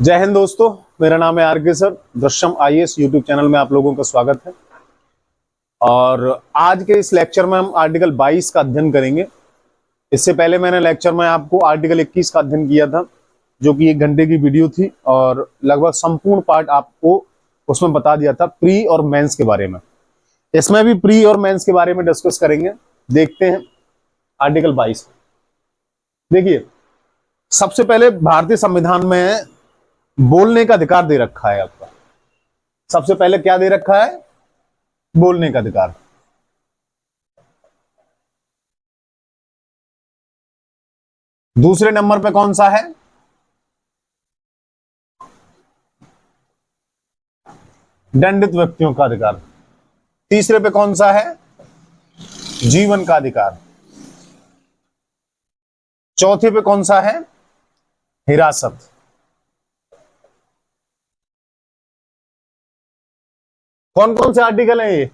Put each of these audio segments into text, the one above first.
जय हिंद दोस्तों, मेरा नाम है आर के sir. Drishyam IAS YouTube channel में आप लोगों का स्वागत है। और आज के इस लेक्चर में हम आर्टिकल 22 का अध्ययन करेंगे। इससे पहले मैंने लेक्चर में आपको आर्टिकल 21 का अध्ययन किया था, जो कि 1 घंटे की वीडियो थी और लगभग संपूर्ण पार्ट आपको उसमें बता दिया था प्री और मेंस के बारे में। इसमें भी प्री और मेंस के बारे में डिस्कस करेंगे। देखते हैं आर्टिकल 22। देखिए, सबसे पहले भारतीय संविधान में बोलने का अधिकार दे रखा है आपका। सबसे पहले क्या दे रखा है? बोलने का अधिकार। दूसरे नंबर पे कौन सा है? दंडित व्यक्तियों का अधिकार। तीसरे पे कौन सा है? जीवन का अधिकार। चौथे पे कौन सा है? हिरासत। कौन कौन से आर्टिकल हैं ये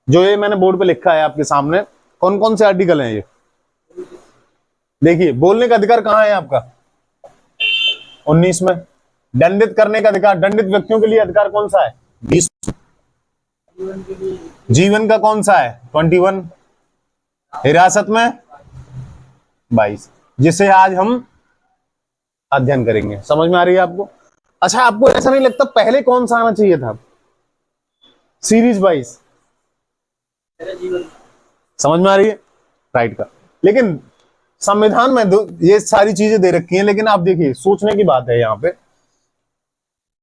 जो ये मैंने बोर्ड पे लिखा है आपके सामने? कौन कौन से आर्टिकल हैं ये? देखिए, बोलने का अधिकार कहां है आपका? 19 में। दंडित करने का अधिकार, दंडित व्यक्तियों के लिए अधिकार कौन सा है? 20। जीवन का कौन सा है? 21। हिरासत में 22, जिसे आज हम अध्ययन करेंगे। समझ में आ रही है आपको? अच्छा, आपको ऐसा नहीं लगता पहले कौन सा आना चाहिए था? सीरीज 22। समझ में आ रही है? राइट का। लेकिन संविधान में ये सारी चीजें दे रखी हैं, लेकिन आप देखिए, सोचने की बात है। यहां पे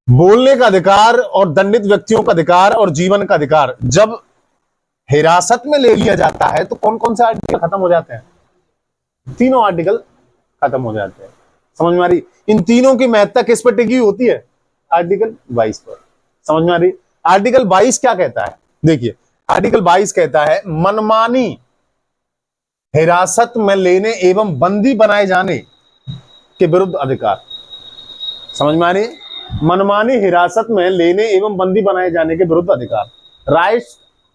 बोलने का अधिकार और दंडित व्यक्तियों का अधिकार और जीवन का अधिकार जब हिरासत में ले लिया जाता है तो कौन कौन से आर्टिकल खत्म हो जाते हैं? तीनों आर्टिकल खत्म हो जाते हैं। समझ में आ रही? इन तीनों की महत्ता किस पर टिकी होती है? आर्टिकल 22 पर। समझ में आ रही? आर्टिकल 22 क्या कहता है? देखिए, आर्टिकल 22 कहता है मनमानी हिरासत में लेने एवं बंदी बनाए जाने के विरुद्ध अधिकार। समझ में आ रही है? मनमानी हिरासत में लेने एवं बंदी बनाए जाने के विरुद्ध अधिकार।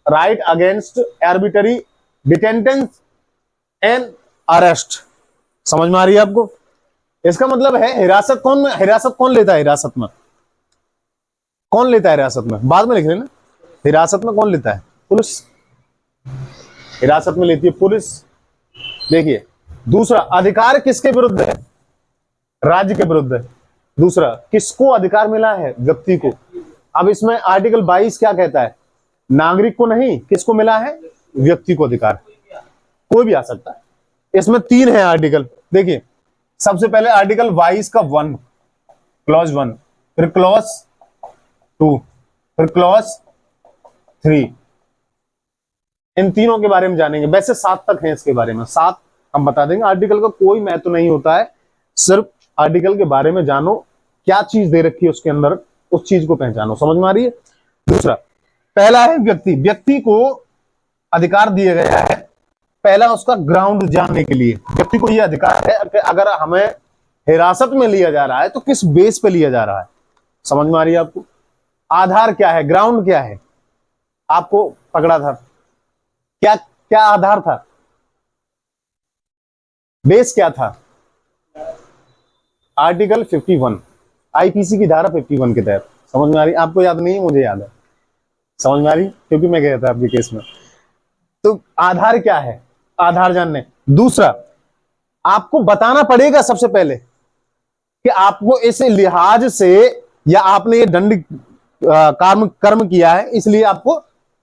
Right against arbitrary detention and arrest. समझ में आ रही है आपको? इसका मतलब है हिरासत कौन लेता है? हिरासत में कौन लेता है? हिरासत में बाद में लिख लेना। हिरासत में कौन लेता है? पुलिस। हिरासत में लेती है पुलिस। देखिए, दूसरा अधिकार किसके विरुद्ध है? राज्य के विरुद्ध है। दूसरा, किसको अधिकार मिला है? व्यक्ति को। अब इसमें आर्टिकल 22 क्या कहता है? नागरिक को नहीं, किसको मिला है? व्यक्ति को अधिकार। कोई भी आ सकता है। इसमें 3 है आर्टिकल। देखिए, सबसे पहले आर्टिकल 22 का 1, क्लॉज 1, फिर क्लॉज 2, फिर क्लॉज 3। इन तीनों के बारे में जानेंगे। वैसे 7 तक है इसके बारे में, 7 हम बता देंगे। आर्टिकल का कोई महत्व नहीं होता है, सिर्फ आर्टिकल के बारे में जानो, क्या चीज दे रखी है उसके अंदर, उस चीज को पहचानो। समझ में आ रही है? दूसरा, पहला है व्यक्ति। व्यक्ति को अधिकार दिया गया है पहला उसका ग्राउंड जानने के लिए। व्यक्ति को यह अधिकार है कि अगर हमें हिरासत में लिया जा रहा है तो किस बेस पे लिया जा रहा है। समझ में आ रही है आपको? आधार क्या है? ग्राउंड क्या है? आपको पकड़ा था, क्या क्या आधार था? बेस क्या था? आर्टिकल 51, आईपीसी की धारा 51 के तहत। समझ में आ रही? आपको याद नहीं है, मुझे याद है। समझ में आ रही? क्योंकि मैं गया था आपके केस में। तो आधार क्या है? आधार जानने। दूसरा, आपको बताना पड़ेगा सबसे पहले कि आपको इस लिहाज से, या आपने ये दंड कर्म किया है, इसलिए आपको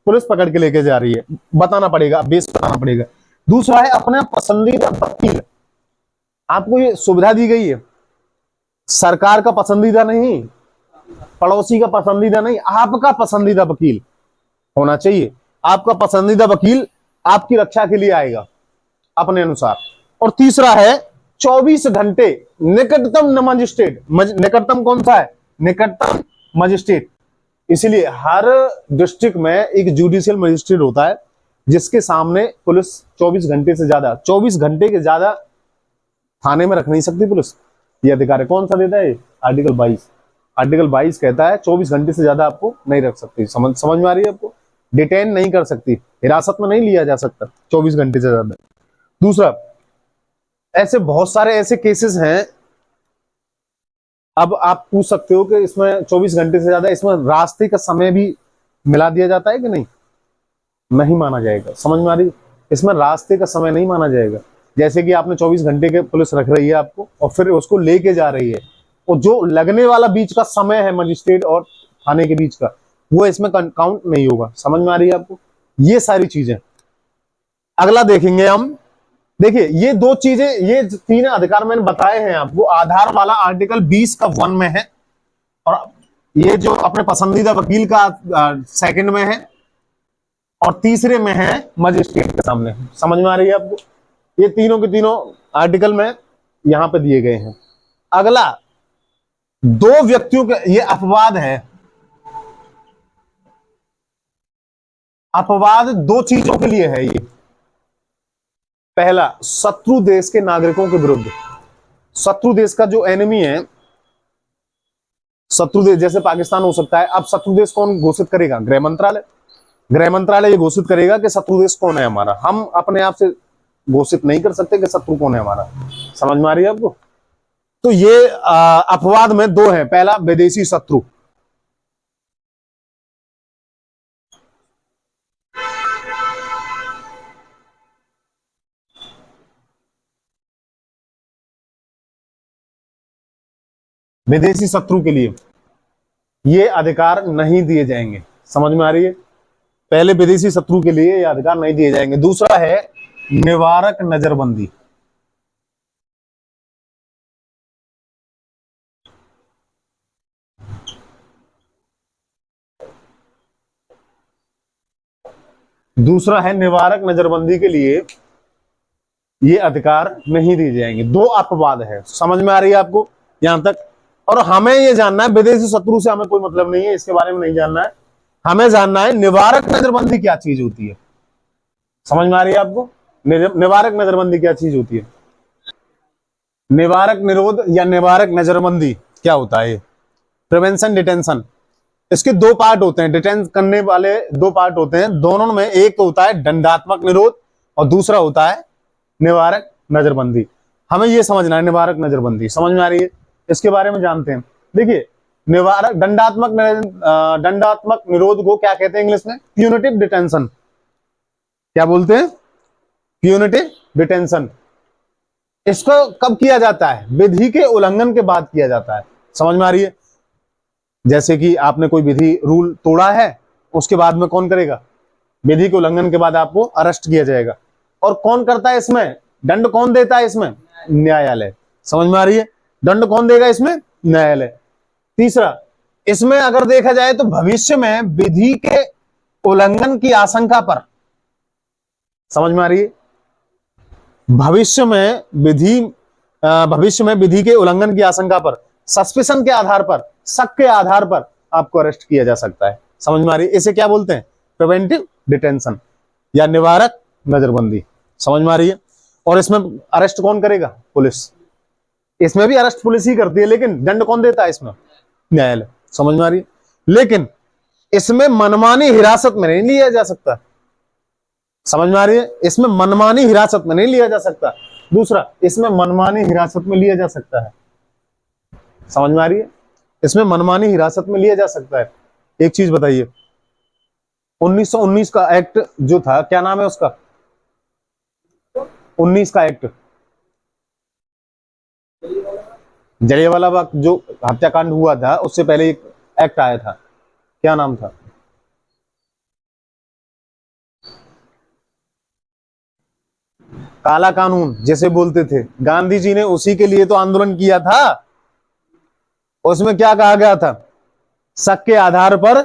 पुलिस पकड़ के लेके जा रही है। बताना पड़ेगा, बेस बताना पड़ेगा। दूसरा है अपना पसंदीदा वकील। आपको ये सुविधा दी गई है, सरकार का पसंदीदा नहीं, पड़ोसी का पसंदीदा नहीं, आपका पसंदीदा वकील होना चाहिए। आपका पसंदीदा वकील आपकी रक्षा के लिए आएगा अपने अनुसार। और तीसरा है 24 घंटे निकटतम मजिस्ट्रेट। निकटतम कौन सा है? निकटतम मजिस्ट्रेट। इसलिए हर डिस्ट्रिक्ट में एक जुडिशियल मजिस्ट्रेट होता है, जिसके सामने पुलिस 24 घंटे से ज्यादा, 24 घंटे के ज्यादा थाने में रख नहीं सकती पुलिस। ये अधिकार है। कौन सा देता है? आर्टिकल 22। आर्टिकल 22 कहता है 24 घंटे से ज्यादा आपको नहीं रख सकती। समझ में आ रही है आपको? डिटेन नहीं कर सकती, हिरासत में नहीं लिया जा सकता 24 घंटे से ज्यादा। दूसरा, ऐसे बहुत सारे ऐसे केसेस हैं अब आप पूछ सकते हो कि इसमें 24 घंटे से ज्यादा इसमें रास्ते का समय भी मिला दिया जाता है कि नहीं? नहीं माना जाएगा। समझ में आ रही? इसमें रास्ते का समय नहीं माना जाएगा। जैसे कि आपने 24 घंटे के पुलिस रख रही है आपको और फिर उसको लेके जा रही है, और जो लगने वाला बीच का समय है मजिस्ट्रेट और थाने के बीच का, वो इसमें काउंट नहीं होगा। समझ में आ रही है आपको? ये सारी चीजें अगला देखेंगे हम। देखिए ये दो चीजें, ये तीन अधिकार मैंने बताए हैं आपको। आधार वाला आर्टिकल 20 का 1 में है, और ये जो अपने पसंदीदा वकील का सेकंड में है, और तीसरे में है मजिस्ट्रेट के सामने। समझ में आ रही है आपको? ये तीनों के तीनों आर्टिकल में यहां पे दिए गए हैं। अगला, दो व्यक्तियों के, ये अपवाद है। अपवाद दो चीजों के लिए है ये। पहला, शत्रु देश के नागरिकों के विरुद्ध। शत्रु देश का जो एनिमी है, शत्रु देश जैसे पाकिस्तान हो सकता है। अब शत्रु देश कौन घोषित करेगा? गृह मंत्रालय। गृह मंत्रालय ये घोषित करेगा कि शत्रु देश कौन है हमारा। हम अपने आप से घोषित नहीं कर सकते कि शत्रु कौन है हमारा। समझ में आ रही है आपको? तो ये अपवाद में दो है। पहला, विदेशी शत्रु। विदेशी शत्रु के लिए ये अधिकार नहीं दिए जाएंगे। समझ में आ रही है? पहले विदेशी शत्रु के लिए ये अधिकार नहीं दिए जाएंगे। दूसरा है निवारक नजरबंदी। दूसरा है निवारक नजरबंदी के लिए ये अधिकार नहीं दिए जाएंगे। दो अपवाद है। समझ में आ रही है आपको यहां तक? और हमें ये जानना है, विदेशी शत्रु से हमें कोई मतलब नहीं है, इसके बारे में नहीं जानना है। हमें जानना है निवारक नजरबंदी क्या चीज होती है। समझ में आ रही है आपको? निवारक नजरबंदी क्या चीज होती है? निवारक निरोध या निवारक नजरबंदी क्या होता है? प्रिवेंशन डिटेंशन, इसके दो पार्ट होते हैं। डिटेन करने वाले दो पार्ट होते हैं। दोनों में एक तो होता है दंडात्मक निरोध और दूसरा होता है निवारक नजरबंदी। हमें यह समझना है निवारक नजरबंदी। समझ में आ रही है? इसके बारे में जानते हैं। देखिए, निवारक दंडात्मक निरोध को क्या कहते हैं इंग्लिश में? Punitive detention. क्या बोलते हैं? Punitive detention. इसको कब किया जाता है? विधि के उल्लंघन के बाद किया जाता है। समझ में आ रही है? जैसे कि आपने कोई विधि रूल तोड़ा है, उसके बाद में कौन करेगा? विधि के उल्लंघन के बाद आपको अरेस्ट किया जाएगा। और कौन करता है इसमें? दंड कौन देता है इसमें? न्यायालय। समझ में आ रही है? दंड कौन देगा इसमें? न्यायालय। तीसरा, इसमें अगर देखा जाए तो भविष्य में विधि के उल्लंघन की आशंका पर, समझ में आ रही है? भविष्य में विधि के उल्लंघन की आशंका पर, सस्पेंशन के आधार पर, शक के आधार पर आपको अरेस्ट किया जा सकता है। समझ में आ रही है? इसे क्या बोलते हैं? प्रिवेंटिव डिटेंशन या निवारक नजरबंदी। समझ में आ रही है? और इसमें अरेस्ट कौन करेगा? पुलिस। इसमें भी अरेस्ट पुलिस ही करती है, लेकिन दंड कौन देता है इसमें? न्यायालय। समझ में आ रही है? लेकिन इसमें मनमानी हिरासत में नहीं लिया जा सकता। समझ में आ रही है? इसमें मनमानी हिरासत में नहीं लिया जा सकता। दूसरा, इसमें मनमानी हिरासत में लिया जा सकता है। समझ में आ रही है? इसमें मनमानी हिरासत में लिया जा सकता है। एक चीज बताइए, 1919 का एक्ट जो था, क्या नाम है उसका? 19 का एक्ट, जलियांवाला बाग जो हत्याकांड हुआ था, उससे पहले एक एक्ट आया था, क्या नाम था? काला कानून जैसे बोलते थे। गांधी जी ने उसी के लिए तो आंदोलन किया था। उसमें क्या कहा गया था? शक के आधार पर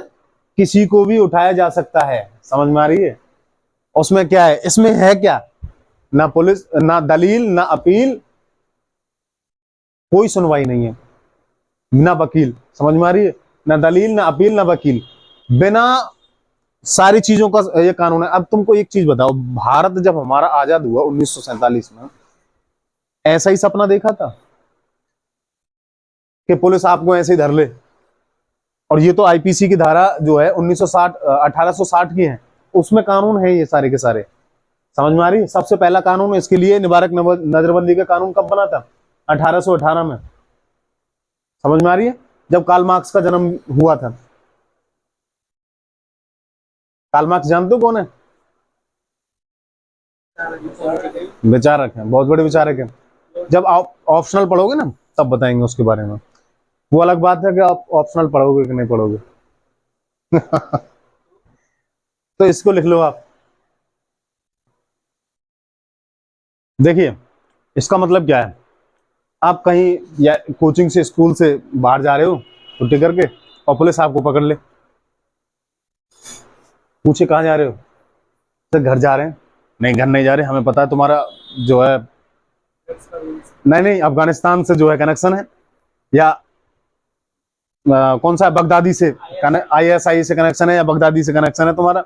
किसी को भी उठाया जा सकता है। समझ में आ रही है? उसमें क्या है? इसमें है क्या? ना पुलिस, ना दलील, ना अपील, कोई सुनवाई नहीं है, ना वकील। समझ में आ रही है? ना दलील, ना अपील, ना वकील, बिना सारी चीजों का ये कानून है। अब तुमको एक चीज बताओ, भारत जब हमारा आजाद हुआ 1947 में, ऐसा ही सपना देखा था कि पुलिस आपको ऐसे ही धर ले? और ये तो आईपीसी की धारा जो है 1960 1860 की है, उसमें कानून है ये सारे के सारे। समझ में आ रही है? सबसे पहला कानून इसके लिए निवारक नजरबंदी का कानून कब बना था? 1818 में। समझ में आ रही है? जब कार्ल मार्क्स का जन्म हुआ था, कार्ल मार्क्स जानते हो कौन है? विचारक हैं, बहुत बड़े विचारक हैं। जब आप ऑप्शनल पढ़ोगे ना तब बताएंगे उसके बारे में। वो अलग बात है कि आप ऑप्शनल पढ़ोगे कि नहीं पढ़ोगे। तो इसको लिख लो आप। देखिए इसका मतलब क्या है, आप कहीं या कोचिंग से स्कूल से बाहर जा रहे हो छुट्टी करके, और पुलिस आपको पकड़ ले, पूछे कहाँ जा रहे हो, तो घर जा रहे हैं। नहीं घर नहीं जा रहे, हमें पता है तुम्हारा जो है, नहीं नहीं अफगानिस्तान से जो है कनेक्शन है, या कौन सा है, बगदादी से, ISI से कनेक्शन है या बगदादी से कनेक्शन है तुम्हारा,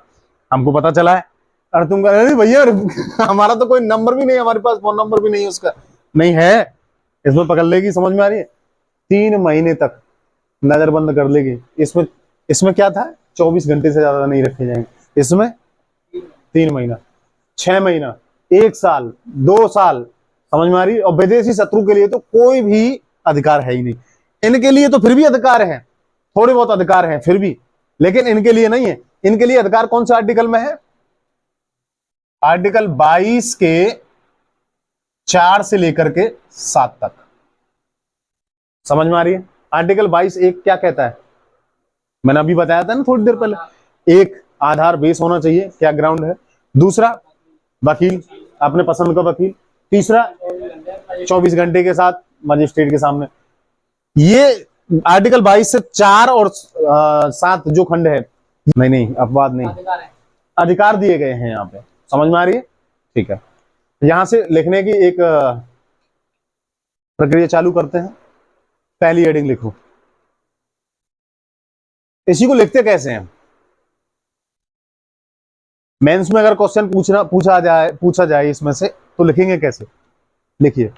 हमको पता चला है। अरे तुम कह रहे भैया हमारा तो कोई नंबर भी नहीं है, हमारे पास फोन नंबर भी नहीं है उसका, नहीं है, इसमें पकड़ लेगी। समझ में आ रही है? 3 महीने तक नजरबंद कर लेगी। इसमें इसमें क्या था, 24 घंटे से ज्यादा नहीं रखे जाएंगे इसमें। 3 महीना, 6 महीना, 1 साल, 2 साल। समझ में आ रही है? और विदेशी शत्रु के लिए तो कोई भी अधिकार है ही नहीं। इनके लिए तो फिर भी अधिकार है, थोड़े बहुत अधिकार हैं फिर भी, लेकिन इनके लिए नहीं है। इनके लिए अधिकार कौन से आर्टिकल में है? आर्टिकल 22 के 4 से लेकर के 7 तक। समझ में आ रही है? आर्टिकल 22 एक क्या कहता है, मैंने अभी बताया था ना थोड़ी देर पहले। एक, आधार बेस होना चाहिए, क्या ग्राउंड है। दूसरा, वकील, अपने पसंद का वकील। तीसरा, 24 घंटे के साथ मजिस्ट्रेट के सामने। ये आर्टिकल 22 से 4 और 7 जो खंड है, नहीं नहीं अपवाद नहीं, अधिकार दिए गए हैं यहाँ पे। समझ में आ रही है? ठीक है, यहां से लिखने की एक प्रक्रिया चालू करते हैं। पहली हेडिंग लिखो। इसी को लिखते कैसे हैं? मेंस में अगर क्वेश्चन पूछा जाए इसमें से, तो लिखेंगे कैसे? लिखिए,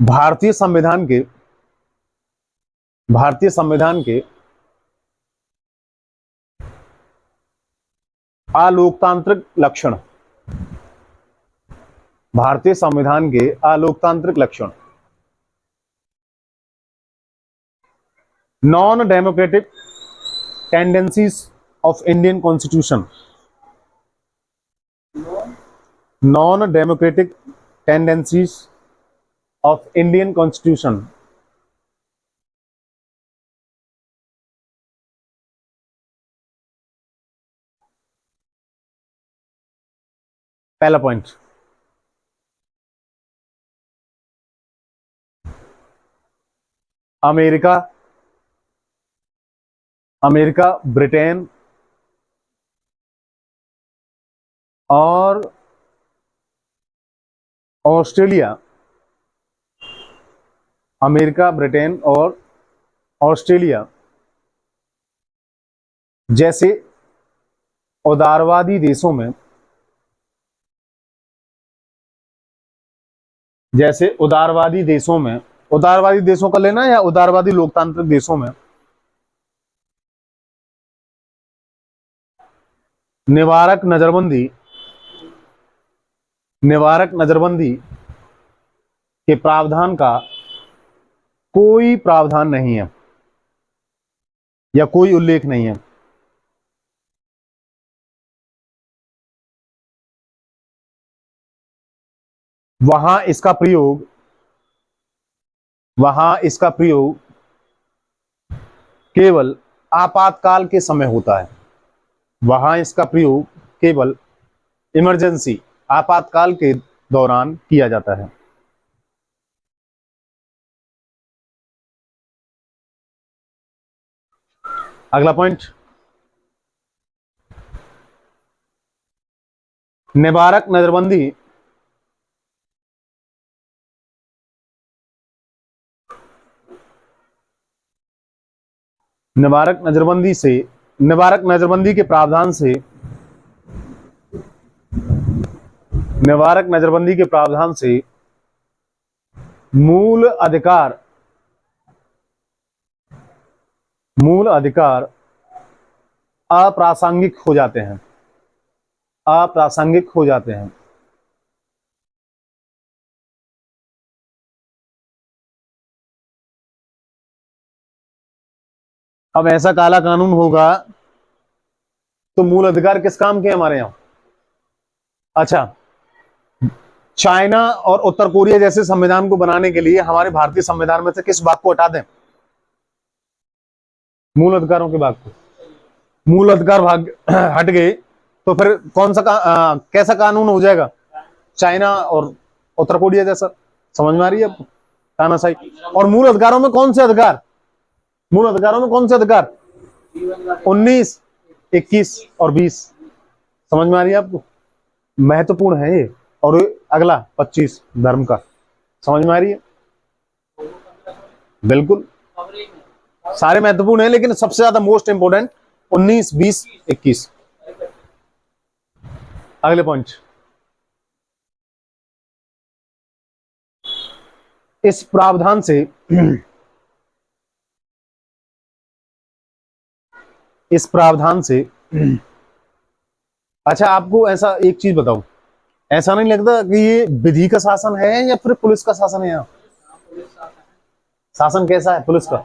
भारतीय संविधान के भारतीय संविधान के अलोकतांत्रिक लक्षण, भारतीय संविधान के अलोकतांत्रिक लक्षण, non democratic tendencies of Indian constitution, non democratic tendencies of Indian constitution. पहला पॉइंट, अमेरिका अमेरिका, ब्रिटेन और ऑस्ट्रेलिया, अमेरिका, ब्रिटेन और ऑस्ट्रेलिया जैसे उदारवादी देशों में, उदारवादी देशों का लेना या उदारवादी लोकतांत्रिक देशों में, निवारक नजरबंदी के प्रावधान का कोई प्रावधान नहीं है या कोई उल्लेख नहीं है। वहां इसका प्रयोग केवल आपातकाल के समय होता है। वहां इसका प्रयोग केवल इमरजेंसी, आपातकाल के दौरान किया जाता है। अगला पॉइंट, निवारक नजरबंदी निवारक नजरबंदी के प्रावधान से मूल अधिकार अप्रासंगिक हो जाते हैं। अब ऐसा काला कानून होगा तो मूल अधिकार किस काम के हैं हमारे यहां? अच्छा, चाइना और उत्तर कोरिया जैसे संविधान को बनाने के लिए हमारे भारतीय संविधान में से किस भाग को हटा दें? मूल अधिकारों के भाग को। मूल अधिकार भाग हट गए तो फिर कौन सा कैसा कानून हो जाएगा? चाइना और उत्तर कोरिया जैसा। समझ में आ रही है आपको तानाशाही? और मूल अधिकारों में कौन से अधिकार? मूल अधिकारों में कौन से अधिकार? 19, 21 और 20। समझ में आ रही है आपको? महत्वपूर्ण है ये। और अगला 25 धर्म का। समझ में आ रही है? बिल्कुल, सारे महत्वपूर्ण है लेकिन सबसे ज्यादा मोस्ट इंपोर्टेंट 19, 20, 21। अगले पॉइंट, इस प्रावधान से इस प्रावधान से अच्छा, आपको ऐसा एक चीज बताऊं, ऐसा नहीं लगता कि ये विधि का शासन है या फिर पुलिस का शासन है? यहाँ शासन कैसा है पुलिस का?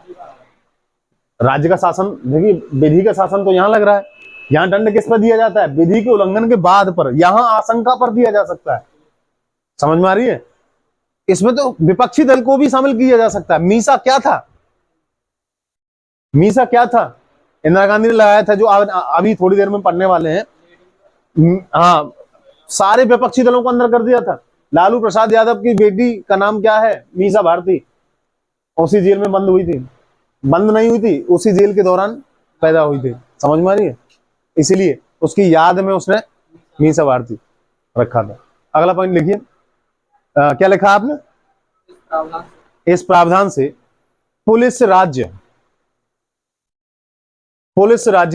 राज्य का शासन। देखिए, विधि का शासन तो यहाँ लग रहा है। यहाँ दंड किस पर दिया जाता है? विधि के उल्लंघन के बाद पर। यहाँ आशंका पर दिया जा सकता है। समझ में आ रही है? इसमें तो विपक्षी दल को भी शामिल किया जा सकता है। मीसा क्या था? मीसा क्या था? इंदिरा गांधी ने लगाया था, जो अभी थोड़ी देर में पढ़ने वाले हैं। हाँ, सारे विपक्षी दलों को अंदर कर दिया था। लालू प्रसाद यादव की बेटी का नाम क्या है? मीसा भारती। उसी जेल में बंद हुई थी। बंद नहीं हुई थी, उसी जेल के दौरान पैदा हुई थी। समझ में आ रही है? इसीलिए उसकी याद में उसने मीसा भारती रखा था। अगला पॉइंट लिखिए। क्या लिखा आपने? इस प्रावधान से पुलिस राज्य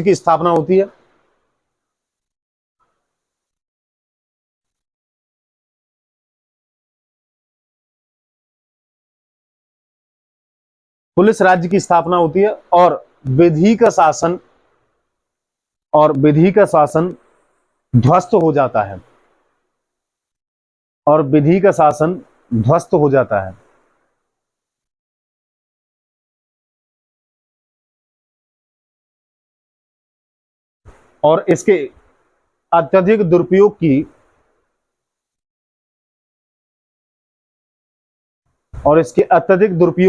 की स्थापना होती है। पुलिस राज्य की स्थापना होती है और विधि का शासन ध्वस्त हो जाता है। और विधि का शासन ध्वस्त हो जाता है। और इसके अत्यधिक दुरुपयोग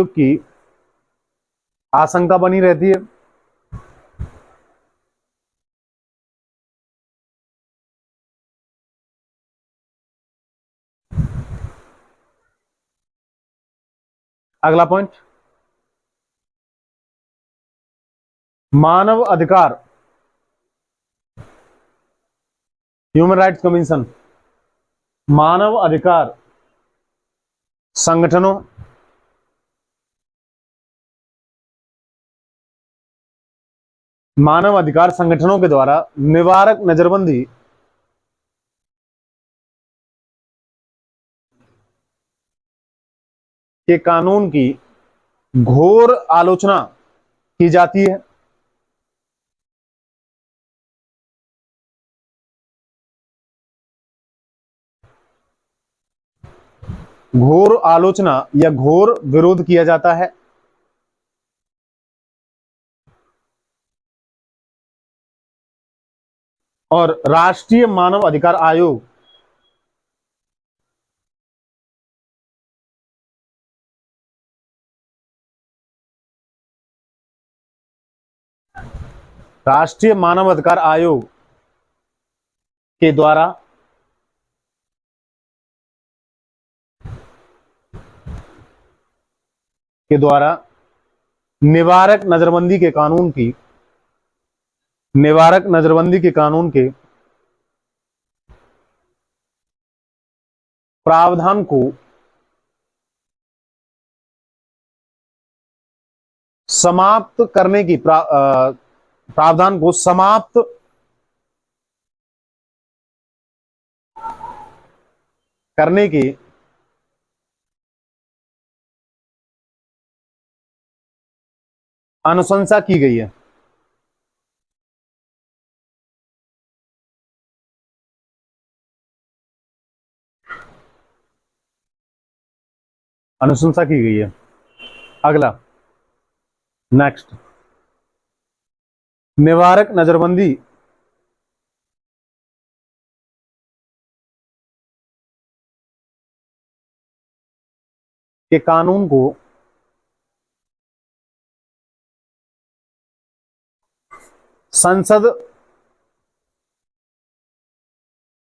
की आशंका बनी रहती है। अगला पॉइंट, मानव अधिकार, ह्यूमन राइट्स कमीशन, मानव अधिकार संगठनों के द्वारा निवारक नजरबंदी के कानून की घोर आलोचना की जाती है। घोर आलोचना या घोर विरोध किया जाता है। और राष्ट्रीय मानव अधिकार आयोग राष्ट्रीय मानव अधिकार आयोग के द्वारा निवारक नजरबंदी के कानून के प्रावधान को समाप्त करने की प्रावधान को समाप्त करने की अनुशंसा की गई है। अनुशंसा की गई है। अगला, नेक्स्ट, निवारक नजरबंदी के कानून को संसद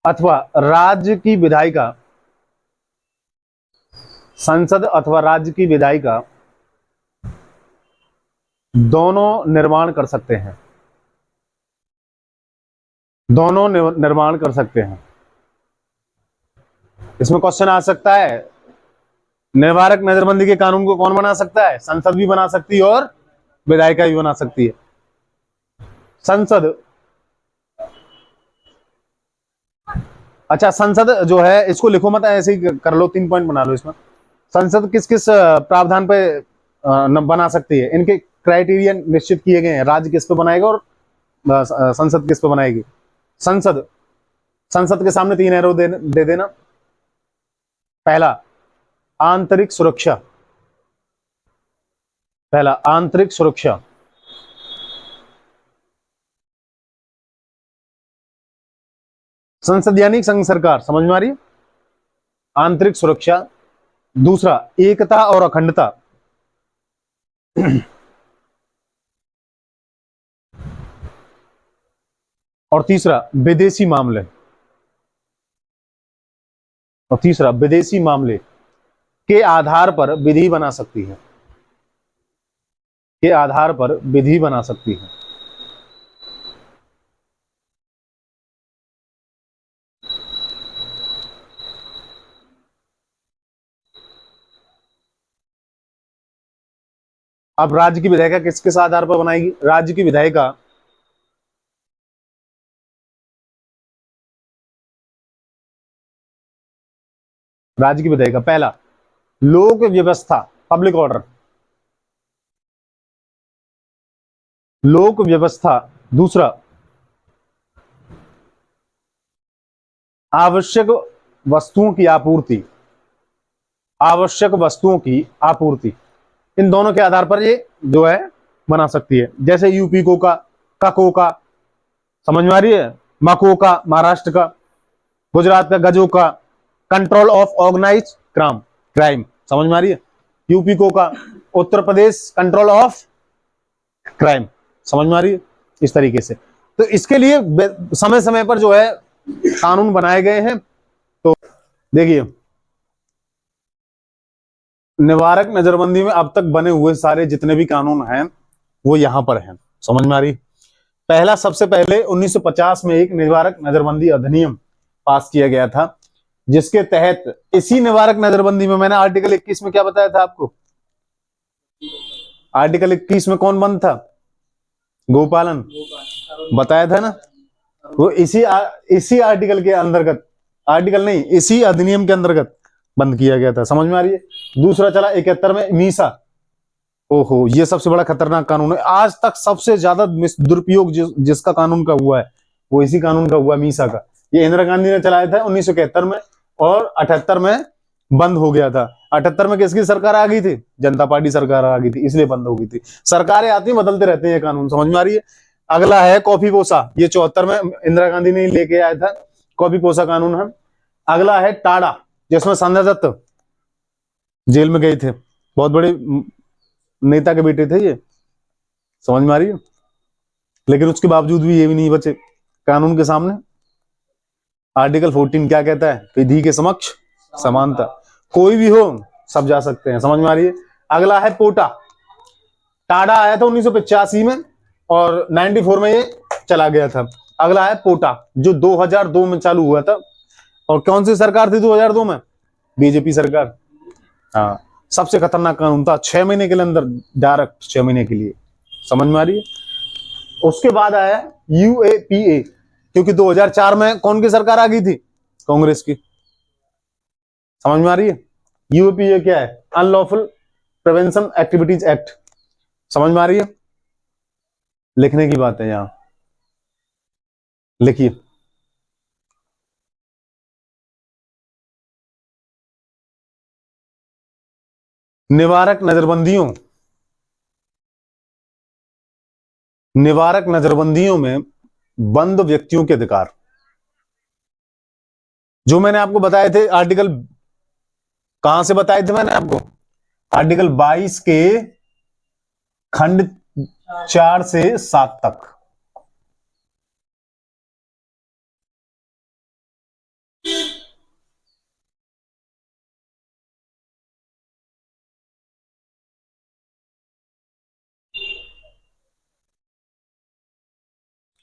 अथवा राज्य की विधायिका, संसद अथवा राज्य की विधायिका दोनों निर्माण कर सकते हैं, दोनों निर्माण कर सकते हैं। इसमें क्वेश्चन आ सकता है, निवारक नजरबंदी के कानून को कौन बना सकता है? संसद भी बना सकती है और विधायिका भी बना सकती है। संसद, अच्छा संसद जो है इसको लिखो मत, ऐसे ही कर लो, 3 पॉइंट बना लो इसमें। संसद किस किस प्रावधान पे बना सकती है, इनके क्राइटेरिया निश्चित किए गए हैं। राज्य किस पे बनाएगा और संसद किस पे बनाएगी। संसद, संसद के सामने 3 एरो दे देना। पहला आंतरिक सुरक्षा, पहला आंतरिक सुरक्षा, संसद यानी संघ सरकार, समझ में आ रही है? आंतरिक सुरक्षा। दूसरा एकता और अखंडता, और तीसरा विदेशी मामले, और तीसरा विदेशी मामले के आधार पर विधि बना सकती है, के आधार पर विधि बना सकती है। अब राज्य की विधायिका किस किस आधार पर बनाएगी? राज्य की विधायिका राज्य की विधायिका, पहला लोक व्यवस्था, पब्लिक ऑर्डर, लोक व्यवस्था। दूसरा आवश्यक वस्तुओं की आपूर्ति, आवश्यक वस्तुओं की आपूर्ति। इन दोनों के आधार पर ये जो है बना सकती है। जैसे यूपी को का, कको का, समझ में आ रही है? मको का महाराष्ट्र का, गुजरात का गजो का, control of organize crime, crime, समझ में आ रही है? यूपी को का, Uttar Pradesh control of crime, समझ में आ रही है? इस तरीके से तो इसके लिए समय समय पर जो है कानून बनाए गए हैं। तो देखिए, निवारक नजरबंदी में अब तक बने हुए सारे जितने भी कानून हैं वो यहां पर हैं, समझ में आ रही? पहला, सबसे पहले 1950 में एक निवारक नजरबंदी अधिनियम पास किया गया था, जिसके तहत इसी निवारक नजरबंदी में, मैंने आर्टिकल 21 में क्या बताया था आपको? आर्टिकल 21 में कौन बंद था? गोपालन, बताया था ना? वो इसी आर्टिकल के अंतर्गत, आर्टिकल नहीं, इसी अधिनियम के अंतर्गत बंद किया गया था, समझ में आ रही है? दूसरा चला 71 में मीसा। ओहो, ये सबसे बड़ा खतरनाक कानून है। आज तक सबसे ज्यादा दुरुपयोग जिसका कानून का हुआ है वो इसी कानून का हुआ, मीसा का। ये इंदिरा गांधी ने चलाया था 1971 में, और 78 में बंद हो गया था। 78 में किसकी सरकार आ गई थी? जनता पार्टी सरकार आ गई थी, इसलिए बंद हो गई थी। सरकारें आती बदलते रहते हैं ये कानून, समझ में आ रही है? अगला है कॉफी पोसा, ये 74 में इंदिरा गांधी ने लेके आया था, कॉफी पोसा कानून है। अगला है टाडा, जिसमें संजय दत्त जेल में गए थे, बहुत बड़े नेता के बेटे थे ये, समझ में आ रही है? लेकिन उसके बावजूद भी ये भी नहीं बचे कानून के सामने। आर्टिकल 14 क्या कहता है? विधि के समक्ष समानता, कोई भी हो सब जा सकते हैं, समझ में आ रही है? अगला है पोटा, टाडा आया था 1985 में और 94 में ये चला गया था। अगला है पोटा, जो 2002 में चालू हुआ था। और कौन सी सरकार थी 2002 में? बीजेपी सरकार। हाँ, सबसे खतरनाक कानून था, 6 महीने के लिए अंदर, डायरेक्ट 6 महीने के लिए, समझ में आ रही है? उसके बाद आया यूएपीए, क्योंकि 2004 में कौन की सरकार आ गई थी? कांग्रेस की, समझ में आ रही है? यूएपीए क्या है? अनलॉफुल प्रिवेंशन एक्टिविटीज एक्ट, समझ में आ रही है? लिखने की बात है यहां, लिखिए। निवारक नजरबंदियों निवारक नजरबंदियों में बंद व्यक्तियों के अधिकार, जो मैंने आपको बताए थे आर्टिकल, कहां से बताए थे मैंने आपको, आर्टिकल 22 के खंड 4 से 7 तक।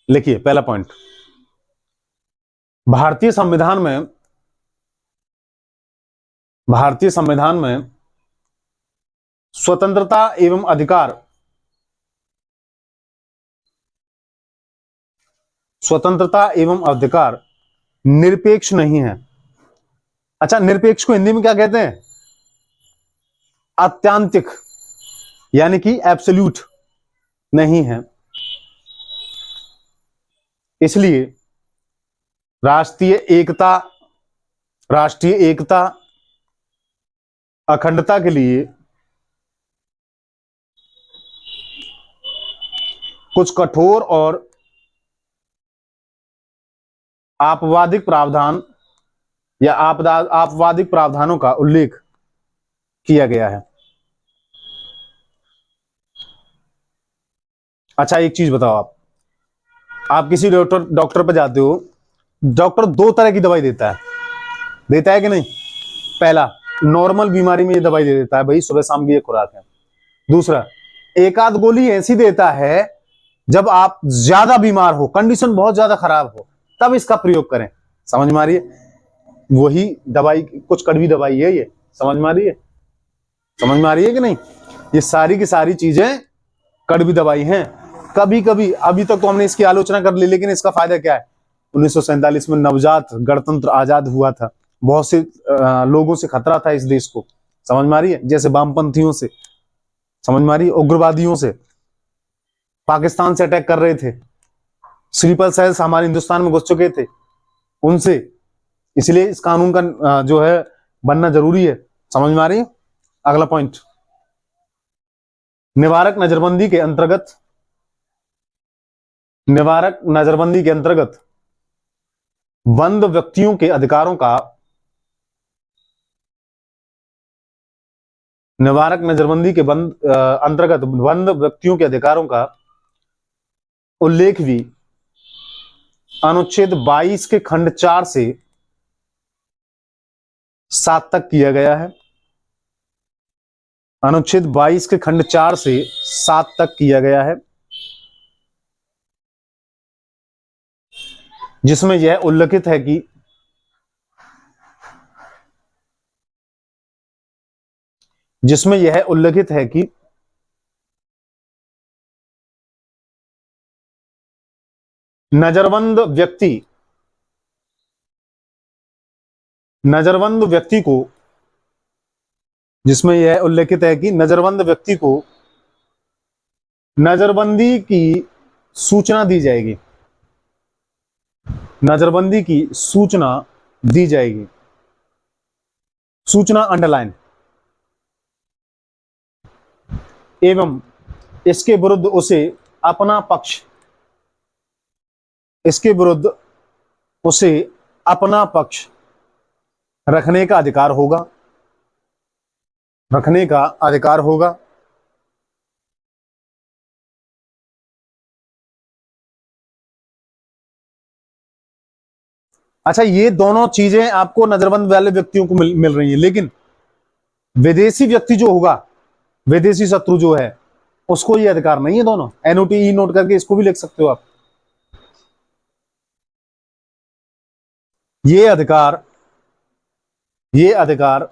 लिखिए पहला पॉइंट, भारतीय संविधान में, भारतीय संविधान में स्वतंत्रता एवं अधिकार, स्वतंत्रता एवं अधिकार निरपेक्ष नहीं है। अच्छा, निरपेक्ष को हिंदी में क्या कहते हैं? आत्यांतिक, यानी कि एब्सोल्यूट नहीं है। इसलिए राष्ट्रीय एकता, राष्ट्रीय एकता, अखंडता के लिए कुछ कठोर और आपवादिक प्रावधान या आपवादिक प्रावधानों का उल्लेख किया गया है। अच्छा, एक चीज बताओ, आप किसी डॉक्टर डॉक्टर पर जाते हो, डॉक्टर दो तरह की दवाई देता है कि नहीं? पहला, नॉर्मल बीमारी में ये दवाई दे देता है, भाई सुबह शाम की ये खुराक है। दूसरा, एक आध गोली ऐसी देता है जब आप ज्यादा बीमार हो, कंडीशन बहुत ज्यादा खराब हो, तब इसका प्रयोग करें। समझ में आ रही है? वही दवाई, कुछ कड़वी दवाई है ये। समझ में आ रही है? समझ में आ रही है कि नहीं? ये सारी की सारी चीजें कड़वी दवाई हैं। कभी कभी, अभी तक तो हमने इसकी आलोचना कर ली, लेकिन इसका फायदा क्या है? 1947 में नवजात गणतंत्र आजाद हुआ था, बहुत से लोगों से खतरा था इस देश को। समझ में आ रही है? जैसे वामपंथियों से, समझ में आ रही है, उग्रवादियों से, पाकिस्तान से अटैक कर रहे थे, स्लीपर सेल्स हमारे हिंदुस्तान में घुस चुके थे, उनसे। इसलिए इस कानून का जो है बनना जरूरी है। समझ में आ रही है? अगला पॉइंट, निवारक नजरबंदी के अंतर्गत, निवारक नजरबंदी के अंतर्गत बंद व्यक्तियों के अधिकारों का, निवारक नजरबंदी के अंतर्गत बंद व्यक्तियों के अधिकारों का उल्लेख भी अनुच्छेद 22 के खंड 4 से 7 तक किया गया है। अनुच्छेद 22 के खंड 4 से 7 तक किया गया है, जिसमें यह उल्लेखित है कि जिसमें यह उल्लेखित है कि नजरबंद व्यक्ति, नजरबंद व्यक्ति को, जिसमें यह उल्लेखित है कि नजरबंद व्यक्ति को नजरबंदी की सूचना दी जाएगी, नजरबंदी की सूचना दी जाएगी। सूचना अंडरलाइन, एवं इसके विरुद्ध उसे अपना पक्ष, इसके विरुद्ध उसे अपना पक्ष रखने का अधिकार होगा, रखने का अधिकार होगा। अच्छा, ये दोनों चीजें आपको नजरबंद वाले व्यक्तियों को मिल रही हैं, लेकिन विदेशी व्यक्ति जो होगा, विदेशी शत्रु जो है, उसको ये अधिकार नहीं है। दोनों एनओटी नोट करके इसको भी लिख सकते हो आप। ये अधिकार, ये अधिकार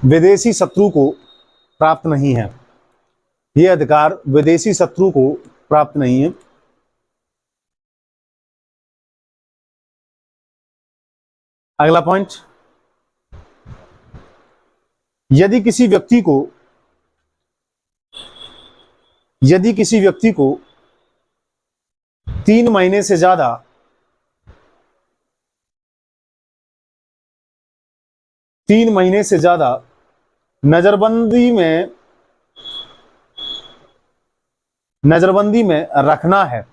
विदेशी शत्रु को प्राप्त नहीं है, ये अधिकार विदेशी शत्रु को प्राप्त नहीं है। अगला पॉइंट, यदि किसी व्यक्ति को, यदि किसी व्यक्ति को 3 महीने से ज्यादा, 3 महीने से ज्यादा नजरबंदी में, नजरबंदी में रखना है,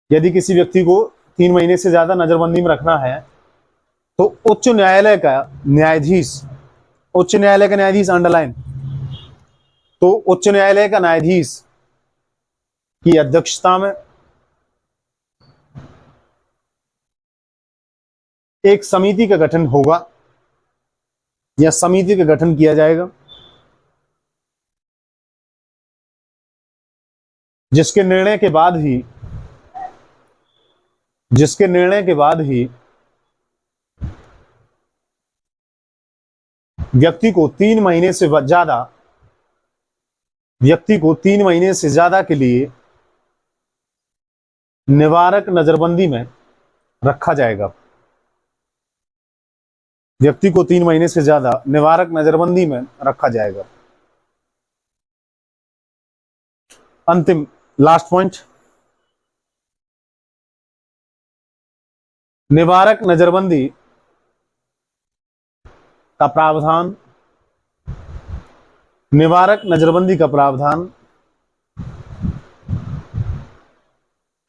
यदि किसी व्यक्ति को 3 महीने से ज्यादा नजरबंदी में रखना है तो उच्च न्यायालय का न्यायाधीश, उच्च न्यायालय का न्यायाधीश अंडरलाइन, तो उच्च न्यायालय का न्यायाधीश की अध्यक्षता में एक समिति का गठन होगा या समिति का गठन किया जाएगा, जिसके निर्णय के बाद ही व्यक्ति को 3 महीने से ज्यादा के लिए निवारक नजरबंदी में रखा जाएगा। व्यक्ति को 3 महीने से ज्यादा निवारक नजरबंदी में रखा जाएगा। अंतिम लास्ट पॉइंट, निवारक नजरबंदी का प्रावधान, निवारक नजरबंदी का प्रावधान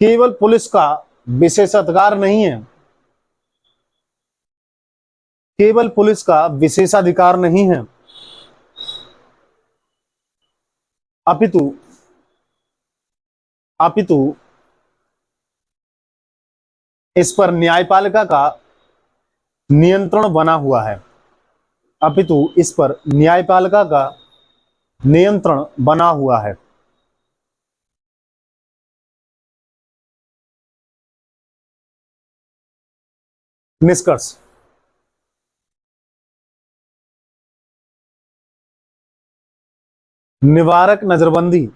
केवल पुलिस का विशेषाधिकार नहीं है, केवल पुलिस का विशेषाधिकार नहीं है, अपितु इस पर न्यायपालिका का नियंत्रण बना हुआ है, अपितु इस पर न्यायपालिका का नियंत्रण बना हुआ है। निष्कर्ष, निवारक नजरबंदी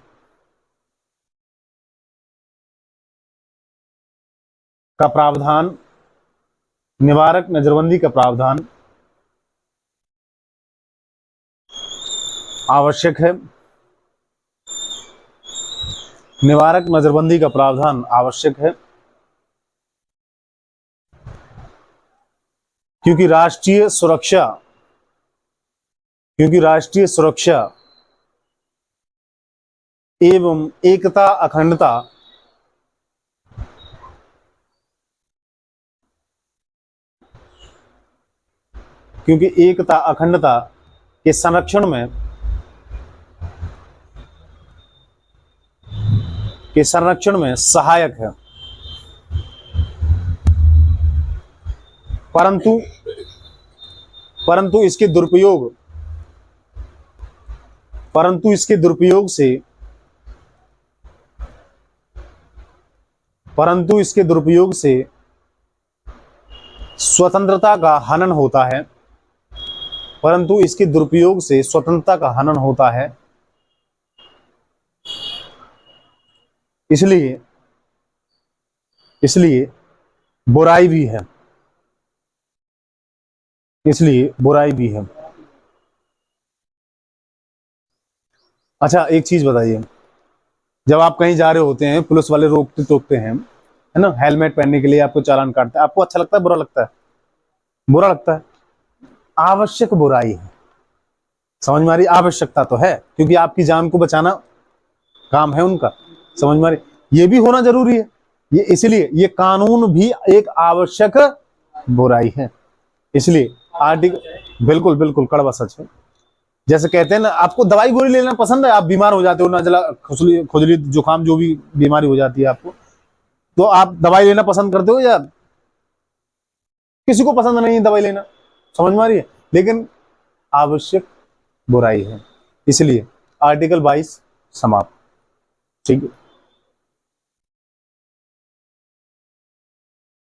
का प्रावधान, निवारक नजरबंदी का प्रावधान आवश्यक है, निवारक नजरबंदी का प्रावधान आवश्यक है, क्योंकि राष्ट्रीय सुरक्षा एवं एकता अखंडता क्योंकि एकता अखंडता के संरक्षण में सहायक है, परंतु इसके दुरुपयोग से स्वतंत्रता का हनन होता है, परंतु इसके दुरुपयोग से स्वतंत्रता का हनन होता है। इसलिए बुराई भी है, अच्छा एक चीज बताइए, जब आप कहीं जा रहे होते हैं, पुलिस वाले रोकते हैं, है ना, हेलमेट पहनने के लिए आपको चालान काटते हैं, आपको अच्छा लगता है बुरा लगता है? बुरा लगता है। आवश्यक बुराई है, समझ में आ रही? आवश्यकता तो है क्योंकि आपकी जान को बचाना काम है उनका, समझ में आ रही? ये भी होना जरूरी है, ये इसलिए ये कानून भी एक आवश्यक बुराई है। इसलिए आर्टिकल बिल्कुल कड़वा सच है। जैसे कहते हैं ना, आपको दवाई गोली लेना पसंद है, आप बीमार हो जाते हो, नजला खुजली जुकाम जो भी बीमारी हो जाती है आपको, तो आप दवाई लेना पसंद करते हो या किसी को पसंद नहीं है दवाई लेना, समझ में आ रही है? लेकिन आवश्यक बुराई है, इसलिए आर्टिकल 22 समाप्त। ठीक है।